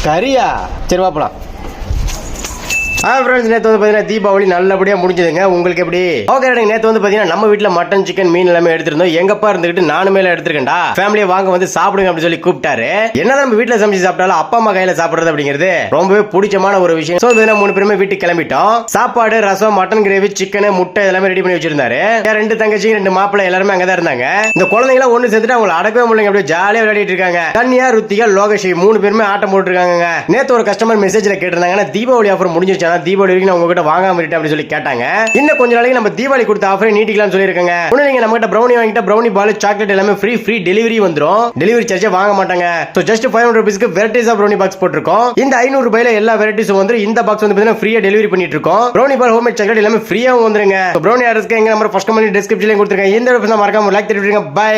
கரியா? சரி வாப்பலாம். ஃப்ரெண்ட்ஸ், நேற்று வந்து பார்த்தீங்கன்னா தீபாவளி நல்லபடியாக முடிஞ்சதுங்க. உங்களுக்கு எப்படி? ஓகே, நேற்று வந்து பார்த்தீங்கன்னா நம்ம வீட்டில் மட்டன் சிக்கன் மீன் எல்லாமே எடுத்திருந்தோம். எங்கப்பா இருந்துகிட்டு நானுமே எடுத்துருக்கேன்டா, ஃபேமிலியை வாங்க வந்து சாப்பிடுங்க அப்படின்னு சொல்லி கூப்பிட்டாரு. என்னதான் நம்ம வீட்டில் சமைச்சு சாப்பிட்டாலும் அப்பா அம்மா கையில சாப்பிடுறது அப்படிங்கிறது ரொம்பவே பிடிச்சமான ஒரு விஷயம். ஸோ 3 பேருமே வீட்டுக்கு கிளம்பிட்டோம். சாப்பாடு, ரசம், மட்டன் கிரேவி, சிக்கன், முட்டை எல்லாமே ரெடி பண்ணி வச்சிருந்தாரு. 2 தங்கச்சி 2 மாப்பிள்ளை எல்லாருமே அங்கதான் இருந்தாங்க. இந்த குழந்தைங்களாம் ஒண்ணு சேர்த்துட்டு அவங்களை அடக்கவே முடியல, அப்படியே ஜாலியா விளையாடிட்டு இருக்காங்க. கன்யா, ருத்திகா, லோகேஷ் 3 பேருமே ஆட்டம் போட்டு இருக்காங்க. நேற்று ஒரு கஸ்டமர் மெசேஜ்ல கேட்டிருந்தாங்க, தீபாவளி ஆஃபர் முடிஞ்சிருச்சு, தீபாவளி வரைக்கும் நான் உங்ககிட்ட வாங்காம இருக்கேன் அப்படின்னு சொல்லி கேட்டாங்க. இன்னும் கொஞ்ச நாளைக்கு நம்ம தீபாவளி கொடுத்த ஆஃபரை நீட்டிக்கலாம்னு சொல்லிருக்காங்க. ஒண்ணு நீங்க நம்ம கிட்ட ப்ரௌனி வாங்கிட்டா ப்ரௌனி பால், சாக்லேட் எல்லாமே ஃப்ரீ டெலிவரி வந்துரும். டெலிவரி சார்ஜே வாங்க மாட்டாங்க. சோ ஜஸ்ட் 500 ரூபீஸ்க்கு வெரைட்டிஸ் ஆஃப் ப்ரௌனி பாக்ஸ் போட்டுருக்கோம். இந்த 500 ரூபாயில எல்லா வெரைட்டிஸும் வந்து இந்த பாக்ஸ் வந்து பாத்தீங்கன்னா ஃப்ரீயா டெலிவரி பண்ணிட்டு இருக்கோம். ப்ரௌனி பால், ஹோம்மேட் சாக்லேட் எல்லாமே ஃப்ரீயா வந்துருங்க. ப்ரௌனி ஆர்டர்ஸ்க்கு எங்க நம்பர் ஃபர்ஸ்ட் கமெண்ட் டிஸ்கிரிப்ஷன்ல கொடுத்துருக்கேன். இந்த வீடியோ மறக்காம லைக் தட்டிடுங்க. பை.